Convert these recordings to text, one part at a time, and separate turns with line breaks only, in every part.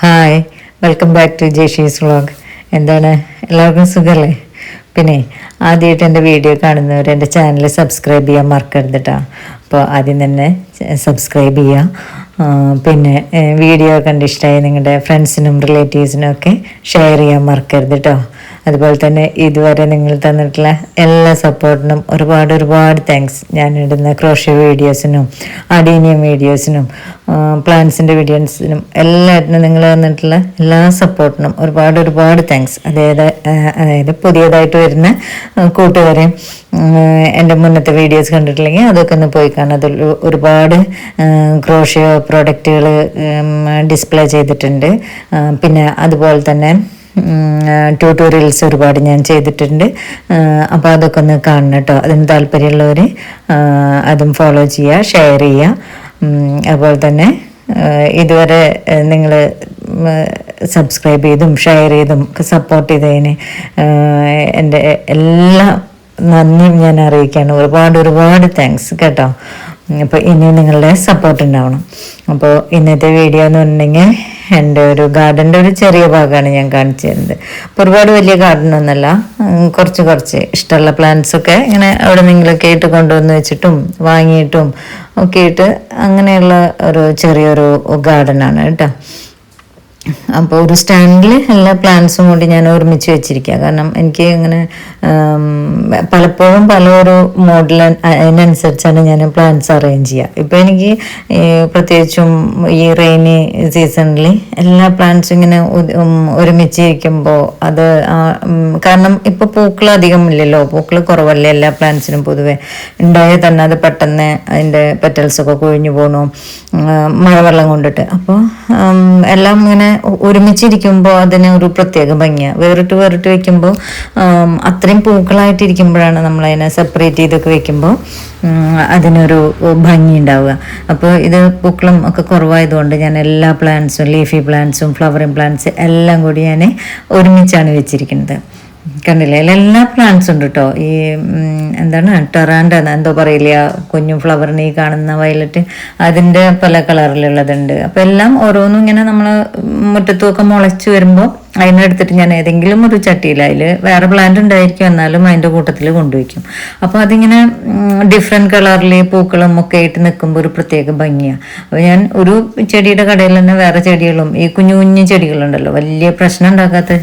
Hi, welcome back to Jeshi's vlog. എന്താണ്, എല്ലാവർക്കും സുഖമല്ലേ? പിന്നെ ആദ്യമായിട്ട് എൻ്റെ വീഡിയോ കാണുന്നവർ എൻ്റെ ചാനൽ സബ്സ്ക്രൈബ് ചെയ്യാൻ മറക്കരുത് കേട്ടോ. അപ്പോൾ ആദ്യം തന്നെ സബ്സ്ക്രൈബ് ചെയ്യുക. പിന്നെ വീഡിയോ കണ്ട് ഇഷ്ടമായി നിങ്ങളുടെ ഫ്രണ്ട്സിനും റിലേറ്റീവ്സിനും ഒക്കെ ഷെയർ ചെയ്യാൻ മറക്കരുത് കേട്ടോ. അതുപോലെ തന്നെ ഇതുവരെ നിങ്ങൾ തന്നിട്ടുള്ള എല്ലാ സപ്പോർട്ടിനും ഒരുപാട് താങ്ക്സ്. ഞാൻ ഇടുന്ന ക്രോഷ്യ വീഡിയോസിനും അഡീനിയം വീഡിയോസിനും പ്ലാന്റ്സിൻ്റെ വീഡിയോസിനും എല്ലാറ്റിനും നിങ്ങൾ തന്നിട്ടുള്ള എല്ലാ സപ്പോർട്ടിനും ഒരുപാട് താങ്ക്സ്. അതായത് പുതിയതായിട്ട് വരുന്ന കൂട്ടുകാരെയും എൻ്റെ മുന്നത്തെ വീഡിയോസ് കണ്ടിട്ടില്ലെങ്കിൽ അതൊക്കെ ഒന്ന് പോയി കാണാം. അതിൽ ഒരുപാട് ക്രോഷ്യ പ്രോഡക്റ്റുകൾ ഡിസ്പ്ലേ ചെയ്തിട്ടുണ്ട്. പിന്നെ അതുപോലെ തന്നെ ട്യൂട്ടോറിയൽസ് ഒരുപാട് ഞാൻ ചെയ്തിട്ടുണ്ട്. അപ്പോൾ അതൊക്കെ ഒന്ന് കാണണം കേട്ടോ. അതിന് താല്പര്യമുള്ളവർ അതും ഫോളോ ചെയ്യുക, ഷെയർ ചെയ്യുക. അതുപോലെ തന്നെ ഇതുവരെ നിങ്ങൾ സബ്സ്ക്രൈബ് ചെയ്തും ഷെയർ ചെയ്തും സപ്പോർട്ട് ചെയ്തതിന് എൻ്റെ എല്ലാ നന്ദിയും ഞാൻ അറിയിക്കുകയാണ്. ഒരുപാട് താങ്ക്സ് കേട്ടോ. അപ്പോൾ ഇനിയും നിങ്ങളുടെ സപ്പോർട്ട് ഉണ്ടാവണം. അപ്പോൾ ഇന്നത്തെ വീഡിയോ എന്ന് പറഞ്ഞിട്ടുണ്ടെങ്കിൽ എൻ്റെ ഒരു ഗാർഡൻ്റെ ഒരു ചെറിയ ഭാഗമാണ് ഞാൻ കാണിച്ചു തരുന്നത്. അപ്പോൾ ഒരുപാട് വലിയ ഗാർഡനൊന്നുമല്ല, കുറച്ച് ഇഷ്ടമുള്ള പ്ലാന്റ്സൊക്കെ ഇങ്ങനെ അവിടെ നിങ്ങളൊക്കെ ആയിട്ട് കൊണ്ടുവന്ന് വെച്ചിട്ടും വാങ്ങിയിട്ടും ഒക്കെ ആയിട്ട് അങ്ങനെയുള്ള ഒരു ചെറിയൊരു ഗാർഡനാണ് കേട്ടോ. അപ്പോൾ ഒരു സ്റ്റാൻഡിൽ എല്ലാ പ്ലാന്റ്സും കൂടി ഞാൻ ഒരുമിച്ച് വെച്ചിരിക്കുക. കാരണം എനിക്ക് ഇങ്ങനെ പലപ്പോഴും പല ഒരു മോഡൽ അതിനനുസരിച്ചാണ് ഞാൻ പ്ലാന്റ്സ് അറേഞ്ച് ചെയ്യുക. ഇപ്പോൾ എനിക്ക് പ്രത്യേകിച്ചും ഈ റെയിനി സീസണിൽ എല്ലാ പ്ലാന്റ്സും ഇങ്ങനെ ഒരുമിച്ചിരിക്കുമ്പോൾ അത് കാരണം ഇപ്പോൾ പൂക്കൾ അധികം ഇല്ലല്ലോ, പൂക്കൾ കുറവല്ലേ എല്ലാ പ്ലാന്റ്സിനും പൊതുവെ. ഉണ്ടായാൽ തന്നെ അത് പെട്ടെന്ന് അതിൻ്റെ പെറ്റൽസൊക്കെ കൊഴിഞ്ഞു പോകണു മഴവെള്ളം കൊണ്ടിട്ട്. അപ്പോൾ എല്ലാം ഇങ്ങനെ ഒരുമിച്ചിരിക്കുമ്പോൾ അതിന് ഒരു പ്രത്യേക ഭംഗിയാണ്. വേറിട്ട് വെക്കുമ്പോൾ അത്രയും പൂക്കളായിട്ടിരിക്കുമ്പോഴാണ് നമ്മളതിനെ സെപ്പറേറ്റ് ചെയ്തൊക്കെ വെക്കുമ്പോൾ അതിനൊരു ഭംഗി ഉണ്ടാവുക. അപ്പോൾ ഇത് പൂക്കളും ഒക്കെ കുറവായതുകൊണ്ട് ഞാൻ എല്ലാ പ്ലാന്റ്സും ലീഫി പ്ലാന്റ്സും ഫ്ലവറിങ് പ്ലാന്റ്സ് എല്ലാം കൂടി ഞാൻ ഒരുമിച്ചാണ് വെച്ചിരിക്കുന്നത്. കണ്ടില്ലേ, എല്ലാ പ്ലാന്റ്സും ഉണ്ട് കേട്ടോ. ഈ എന്താണ് ടെറാൻഡ എന്തോ പറയില്ല, കുഞ്ഞു ഫ്ലവറിന് ഈ കാണുന്ന വയലറ്റ്, അതിൻ്റെ പല കളറിലുള്ളതുണ്ട്. അപ്പം എല്ലാം ഓരോന്നും ഇങ്ങനെ നമ്മൾ മുറ്റത്തുമൊക്കെ മുളച്ച് വരുമ്പോൾ അതിനെടുത്തിട്ട് ഞാൻ ഏതെങ്കിലും ഒരു ചട്ടിയിൽ അതിൽ വേറെ പ്ലാന്റ് ഉണ്ടായിരിക്കും, എന്നാലും അതിൻ്റെ കൂട്ടത്തിൽ കൊണ്ടുവയ്ക്കും. അപ്പോൾ അതിങ്ങനെ ഡിഫറെൻറ്റ് കളറിൽ പൂക്കളും ഒക്കെ ആയിട്ട് നിൽക്കുമ്പോൾ ഒരു പ്രത്യേക ഭംഗിയാണ്. അപ്പോൾ ഞാൻ ഒരു ചെടിയുടെ കടയിൽ തന്നെ വേറെ ചെടികളും ഈ കുഞ്ഞു ചെടികളുണ്ടല്ലോ, വലിയ പ്രശ്നം ഉണ്ടാക്കാത്ത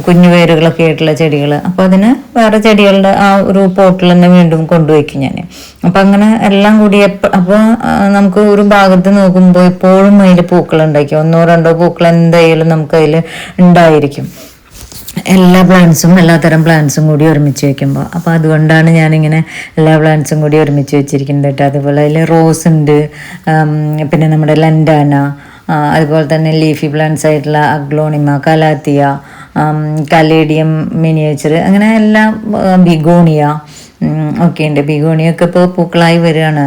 കുഞ്ഞു വേരുകളൊക്കെ ആയിട്ടുള്ള ചെടികൾ, അപ്പോൾ അതിന് വേറെ ചെടികളുടെ ആ ഒരു പോട്ടിൽ തന്നെ വീണ്ടും കൊണ്ടുവയ്ക്കും ഞാൻ. അപ്പം അങ്ങനെ എല്ലാം കൂടി അപ്പോൾ നമുക്ക് ഒരു ഭാഗത്ത് നോക്കുമ്പോൾ എപ്പോഴും അതിൽ പൂക്കൾ ഉണ്ടായിരിക്കും. 1-2 പൂക്കൾ എന്തായാലും നമുക്കതിൽ ഉണ്ടായിരിക്കും, എല്ലാ പ്ലാന്റ്സും എല്ലാത്തരം പ്ലാന്റ്സും കൂടി ഒരുമിച്ച് വയ്ക്കുമ്പോൾ. അപ്പോൾ അതുകൊണ്ടാണ് ഞാനിങ്ങനെ എല്ലാ പ്ലാന്റ്സും കൂടി ഒരുമിച്ച് വെച്ചിരിക്കുന്നത് കേട്ടോ. അതുപോലെ അതിൽ റോസ് ഉണ്ട്, പിന്നെ നമ്മുടെ ലൻഡാന, അതുപോലെ തന്നെ ലീഫി പ്ലാന്റ്സ് ആയിട്ടുള്ള അഗ്ലോണിമ, കലാത്തിയ, കലേഡിയം മിനിയേച്ചർ, അങ്ങനെ എല്ലാം, ബിഗോണിയ ഒക്കെ ഉണ്ട്. ബിഗോണിയൊക്കെ ഇപ്പോൾ പൂക്കളായി വരികയാണ്.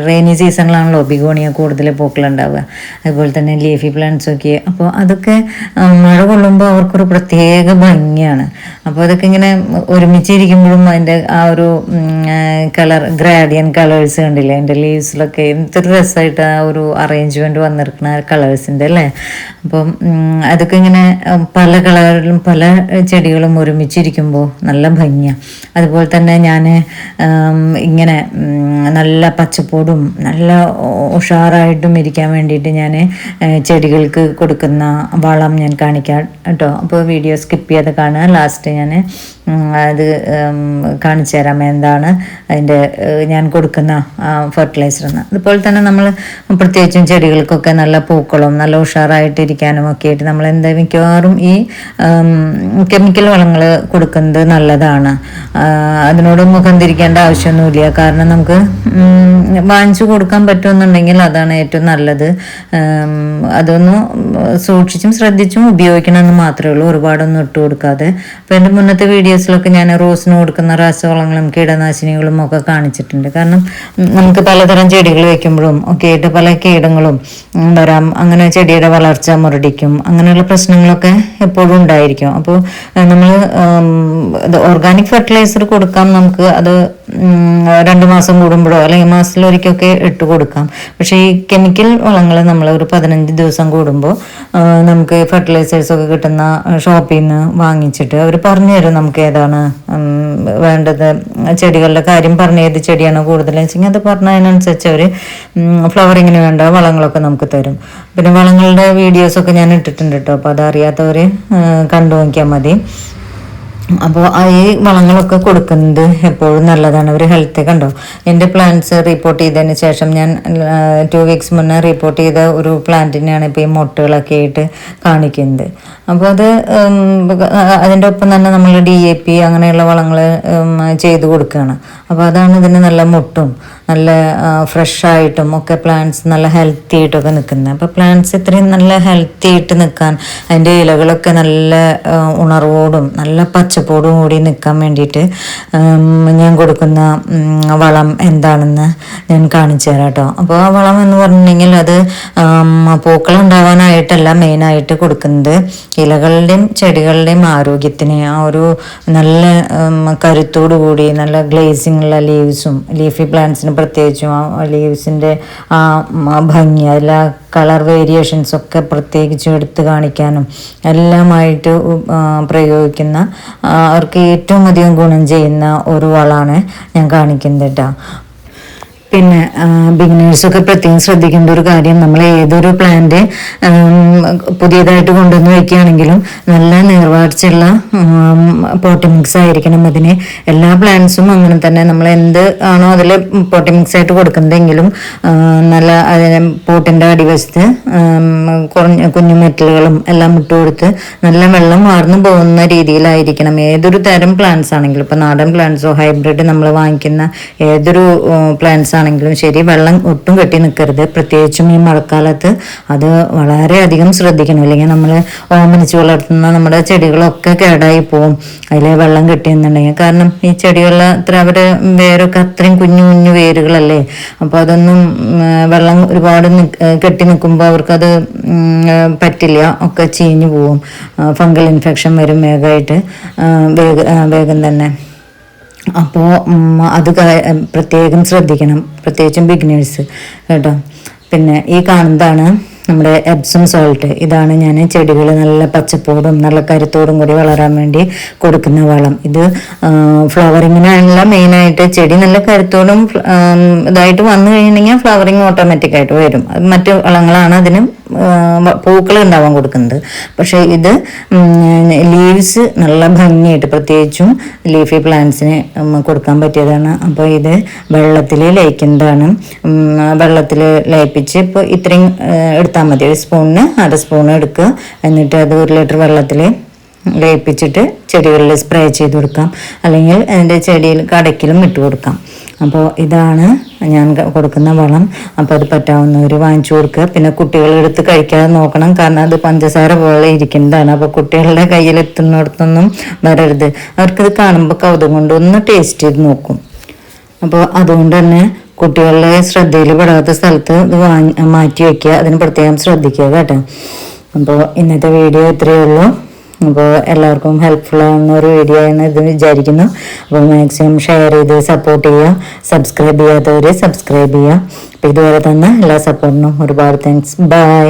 റെയിനി സീസണിലാണല്ലോ ബിഗോണിയ കൂടുതൽ പൂക്കളുണ്ടാവുക. അതുപോലെ തന്നെ ലീഫി പ്ലാന്റ്സ് ഒക്കെ. അപ്പോൾ അതൊക്കെ മഴ കൊള്ളുമ്പോൾ അവർക്കൊരു പ്രത്യേക ഭംഗിയാണ്. അപ്പോൾ അതൊക്കെ ഇങ്ങനെ ഒരുമിച്ചിരിക്കുമ്പോഴും അതിൻ്റെ ആ ഒരു ഗ്രാഡിയൻ കളേഴ്സ് കണ്ടില്ലേ എൻ്റെ ലീവ്സിലൊക്കെ, എന്തൊരു രസമായിട്ട് ആ ഒരു അറേഞ്ച്മെൻറ്റ് വന്നിരിക്കുന്ന ചെടികളുടെ അല്ലേ. അപ്പം അതൊക്കെ ഇങ്ങനെ പല കളറിലും പല ചെടികളും ഒരുമിച്ചിരിക്കുമ്പോൾ നല്ല ഭംഗിയാണ്. അതുപോലെ തന്നെ ഞാൻ ഇങ്ങനെ നല്ല പച്ചപ്പോടും നല്ല ഉഷാറായിട്ടും ഇരിക്കാൻ വേണ്ടിയിട്ട് ഞാൻ ചെടികൾക്ക് കൊടുക്കുന്ന വളം ഞാൻ കാണിക്കാം കേട്ടോ. അപ്പോൾ വീഡിയോ സ്കിപ്പ് ചെയ്യാതെ കാണുക, ലാസ്റ്റ് ഞാൻ അത് കാണിച്ചു തരാം എന്താണ് അതിൻ്റെ ഞാൻ കൊടുക്കുന്ന ഫെർട്ടിലൈസർ എന്ന്. അതുപോലെ തന്നെ നമ്മൾ പ്രത്യേകിച്ചും ചെടികൾക്കൊക്കെ നല്ല പൂക്കളും നല്ല ഉഷാറായിട്ടിരിക്കാനും ഒക്കെ ആയിട്ട് നമ്മൾ എന്താ മിക്കവാറും ഈ കെമിക്കൽ വളങ്ങൾ കൊടുക്കുന്നത് നല്ലതാണ്. അതിനോട് മുഖം തിരിക്കേണ്ട ആവശ്യമൊന്നുമില്ല. കാരണം നമുക്ക് വാങ്ങിച്ചു കൊടുക്കാൻ പറ്റുമെന്നുണ്ടെങ്കിൽ അതാണ് ഏറ്റവും നല്ലത്. അതൊന്ന് സൂക്ഷിച്ചും ശ്രദ്ധിച്ചും ഉപയോഗിക്കണമെന്ന് മാത്രമേ ഉള്ളൂ, ഒരുപാടൊന്നും ഇട്ട് കൊടുക്കാതെ. അപ്പോൾ എൻ്റെ മുന്നത്തെ വീഡിയോസ് വീഡിയോസിലൊക്കെ ഞാൻ റോസിന് കൊടുക്കുന്ന രാസവളങ്ങളും കീടനാശിനികളും ഒക്കെ കാണിച്ചിട്ടുണ്ട്. കാരണം നമുക്ക് പലതരം ചെടികൾ വെക്കുമ്പോഴും ഒക്കെ ആയിട്ട് പല കീടങ്ങളും വരാം, അങ്ങനെ ചെടിയുടെ വളർച്ച മുരടിക്കും, അങ്ങനെയുള്ള പ്രശ്നങ്ങളൊക്കെ എപ്പോഴും ഉണ്ടായിരിക്കും. അപ്പോൾ നമ്മൾ ഓർഗാനിക് ഫെർട്ടിലൈസർ കൊടുക്കാം, നമുക്ക് അത് 2 മാസം കൂടുമ്പോഴോ അല്ലെങ്കിൽ മാസത്തിലൊരിക്കൊക്കെ ഇട്ട് കൊടുക്കാം. പക്ഷേ ഈ കെമിക്കൽ വളങ്ങൾ നമ്മൾ ഒരു 15 ദിവസം കൂടുമ്പോൾ നമുക്ക് ഫെർട്ടിലൈസേഴ്സൊക്കെ കിട്ടുന്ന ഷോപ്പിൽ നിന്ന് വാങ്ങിച്ചിട്ട് അവർ പറഞ്ഞു തരും നമുക്ക് ഏതാണ് വേണ്ടത്, ചെടികളുടെ കാര്യം പറഞ്ഞ് ഏത് ചെടിയാണ് കൂടുതലെന്ന് വെച്ചെങ്കിൽ അത് പറഞ്ഞതിനനുസരിച്ച് അവർ ഫ്ലവറിങ്ങിന് വേണ്ട വളങ്ങളൊക്കെ നമുക്ക് തരും. പിന്നെ വളങ്ങളുടെ വീഡിയോസൊക്കെ ഞാൻ ഇട്ടിട്ടുണ്ട് കേട്ടോ, അപ്പോൾ അതറിയാത്തവർ കണ്ടു നോക്കിയാൽ മതി. അപ്പോൾ ഈ വളങ്ങളൊക്കെ കൊടുക്കുന്നത് എപ്പോഴും നല്ലതാണ്. ഒരു ഹെൽത്ത് കണ്ടോ, എൻ്റെ പ്ലാന്റ്സ് റിപ്പോർട്ട് ചെയ്തതിന് ശേഷം ഞാൻ 2 വീക്സ് മുന്നേ റിപ്പോർട്ട് ചെയ്ത ഒരു പ്ലാന്റിനെയാണ് ഇപ്പോൾ ഈ മുട്ടുകളൊക്കെ ആയിട്ട് കാണിക്കുന്നത്. അപ്പോൾ അത് അതിൻ്റെ ഒപ്പം തന്നെ നമ്മൾ DAP അങ്ങനെയുള്ള വളങ്ങൾ ചെയ്ത് കൊടുക്കുകയാണ്. അപ്പോൾ അതാണ് ഇതിന് നല്ല മുട്ടും നല്ല ഫ്രഷായിട്ടും ഒക്കെ പ്ലാന്റ്സ് നല്ല ഹെൽത്തി ആയിട്ടൊക്കെ നിൽക്കുന്നത്. അപ്പോൾ പ്ലാന്റ്സ് ഇത്രയും നല്ല ഹെൽത്തി ആയിട്ട് നിൽക്കാൻ അതിൻ്റെ ഇലകളൊക്കെ നല്ല ഉണർവോടും നല്ല പച്ചപ്പോടും കൂടി നിൽക്കാൻ വേണ്ടിയിട്ട് ഞാൻ കൊടുക്കുന്ന വളം എന്താണെന്ന് ഞാൻ കാണിച്ചു തരാം കേട്ടോ. അപ്പോൾ ആ വളം എന്ന് പറഞ്ഞിട്ടുണ്ടെങ്കിൽ അത് പൂക്കളുണ്ടാവാനായിട്ടല്ല മെയിനായിട്ട് കൊടുക്കുന്നത്, ഇലകളുടെയും ചെടികളുടെയും ആരോഗ്യത്തിന് ആ ഒരു നല്ല കരുത്തോടു കൂടി നല്ല ഗ്ലേസിംഗ് ഉള്ള ലീവ്സും, ലീഫി പ്ലാന്റ്സിന് പ്രത്യേകിച്ചും ആ ലീവ്സിൻ്റെ ആ ഭംഗി, അതിൽ ആ കളർ വേരിയേഷൻസ് ഒക്കെ പ്രത്യേകിച്ചും എടുത്ത് കാണിക്കാനും എല്ലാമായിട്ട് പ്രയോഗിക്കുന്ന അവർക്ക് ഏറ്റവും അധികം ഗുണം ചെയ്യുന്ന ഒരു വളമാണ് ഞാൻ കാണിക്കുന്നത് കേട്ടോ. പിന്നെ ബിഗിനേഴ്സൊക്കെ പ്രത്യേകം ശ്രദ്ധിക്കേണ്ട ഒരു കാര്യം, നമ്മൾ ഏതൊരു പ്ലാന്റ് പുതിയതായിട്ട് കൊണ്ടുവന്ന് വയ്ക്കുകയാണെങ്കിലും നല്ല നീർവാർച്ചയുള്ള പോട്ടി മിക്സ് ആയിരിക്കണം അതിന്. എല്ലാ പ്ലാന്റ്സും അങ്ങനെ തന്നെ, നമ്മൾ എന്ത് ആണോ അതിൽ പോട്ടി മിക്സ് ആയിട്ട് കൊടുക്കുന്നതെങ്കിലും നല്ല അതിന് പോട്ടിൻ്റെ അടിവശത്ത് കുഞ്ഞു മെറ്റലുകളും എല്ലാം ഇട്ട് കൊടുത്ത് നല്ല വെള്ളം വാർന്നു പോകുന്ന രീതിയിലായിരിക്കണം ഏതൊരു തരം പ്ലാന്റ്സ് ആണെങ്കിലും. ഇപ്പോൾ നാടൻ പ്ലാന്റ്സോ ഹൈബ്രിഡ് നമ്മൾ വാങ്ങിക്കുന്ന ഏതൊരു പ്ലാന്റ്സ് ആണെങ്കിലും ശരി, വെള്ളം ഒട്ടും കെട്ടി നിൽക്കരുത്. പ്രത്യേകിച്ചും ഈ മഴക്കാലത്ത് അത് വളരെയധികം ശ്രദ്ധിക്കണം, അല്ലെങ്കിൽ നമ്മൾ ഓമനിച്ച് വളർത്തുന്ന നമ്മുടെ ചെടികളൊക്കെ കേടായി പോവും അതിൽ വെള്ളം കെട്ടിയെന്നുണ്ടെങ്കിൽ. കാരണം ഈ ചെടികളിൽ അത്ര അവരുടെ വേരൊക്കെ അത്രയും കുഞ്ഞു കുഞ്ഞു വേരുകളല്ലേ, അപ്പോൾ അതൊന്നും വെള്ളം ഒരുപാട് കെട്ടി നിൽക്കുമ്പോൾ അവർക്കത് പറ്റില്ല, ഒക്കെ ചീഞ്ഞു പോവും, ഫംഗൽ ഇൻഫെക്ഷൻ വരും വേഗമായിട്ട്, വേഗം തന്നെ. അപ്പോൾ അത് പ്രത്യേകം ശ്രദ്ധിക്കണം, പ്രത്യേകിച്ചും ബിഗിനേഴ്സ് കേട്ടോ. പിന്നെ ഈ കാണുന്നതാണ് നമ്മുടെ എപ്സം സോൾട്ട്. ഇതാണ് ഞാൻ ചെടികൾ നല്ല പച്ചപ്പോടും നല്ല കരുത്തോടും കൂടി വളരാൻ വേണ്ടി കൊടുക്കുന്ന വളം. ഇത് ഫ്ലവറിങ്ങിനുള്ള മെയിനായിട്ട്. ചെടി നല്ല കരുത്തോടും ഇതായിട്ട് വന്നു കഴിഞ്ഞിട്ടുണ്ടെങ്കിൽ ഫ്ലവറിങ് ഓട്ടോമാറ്റിക്കായിട്ട് വരും. മറ്റു വളങ്ങളാണ് അതിന് പൂക്കൾ ഉണ്ടാവാൻ കൊടുക്കുന്നത്. പക്ഷേ ഇത് ലീവ്സ് നല്ല ഭംഗിയായിട്ട്, പ്രത്യേകിച്ചും ലീഫി പ്ലാന്റ്സിന് കൊടുക്കാൻ പറ്റിയതാണ്. അപ്പോൾ ഇത് വെള്ളത്തിൽ ലയിക്കുന്നതാണ്. വെള്ളത്തിൽ ലയിപ്പിച്ച് ഇപ്പോൾ ഇത്രയും എടുത്താൽ മതി, ഒരു സ്പൂണിന് 1/2 സ്പൂൺ എടുക്കുക. എന്നിട്ട് അത് 1 ലിറ്റർ വെള്ളത്തിൽ ലയിപ്പിച്ചിട്ട് ചെടികളിൽ സ്പ്രേ ചെയ്ത് കൊടുക്കാം, അല്ലെങ്കിൽ അതിൻ്റെ ചെടിയിൽ കടക്കിലും ഇട്ട് കൊടുക്കാം. അപ്പോൾ ഇതാണ് ഞാൻ കൊടുക്കുന്ന വളം. അപ്പോൾ അത് പറ്റാവുന്നവർ വാങ്ങിച്ചു കൊടുക്കുക. പിന്നെ കുട്ടികളെടുത്ത് കഴിക്കാതെ നോക്കണം, കാരണം അത് പഞ്ചസാര പോലെ ഇരിക്കുന്നതാണ്. അപ്പോൾ കുട്ടികളുടെ കയ്യിലെത്തുന്നിടത്തൊന്നും വരരുത്. അവർക്കിത് കാണുമ്പോൾ കൗതുകം കൊണ്ട് ഒന്ന് ടേസ്റ്റ് ചെയ്ത് നോക്കും. അപ്പോൾ അതുകൊണ്ട് തന്നെ കുട്ടികളുടെ ശ്രദ്ധയിൽ പെടാത്ത സ്ഥലത്ത് ഇത് മാറ്റി വയ്ക്കുക, അതിന് പ്രത്യേകം ശ്രദ്ധിക്കുക കേട്ടോ. അപ്പോൾ ഇന്നത്തെ വീഡിയോ ഇത്രയേ ഉള്ളൂ. അപ്പോൾ എല്ലാവർക്കും ഹെൽപ്ഫുൾ ആവുന്ന ഒരു വീഡിയോ ആണ് ഇത് വിചാരിക്കുന്നു. അപ്പോൾ മാക്സിമം ഷെയർ ചെയ്ത് സപ്പോർട്ട് ചെയ്യുക. സബ്സ്ക്രൈബ് ചെയ്യാത്തവർ സബ്സ്ക്രൈബ് ചെയ്യുക. അപ്പോൾ ഇതുവരെ തന്നെ എല്ലാ സപ്പോർട്ടിനും ഒരുപാട് താങ്ക്സ്. ബൈ.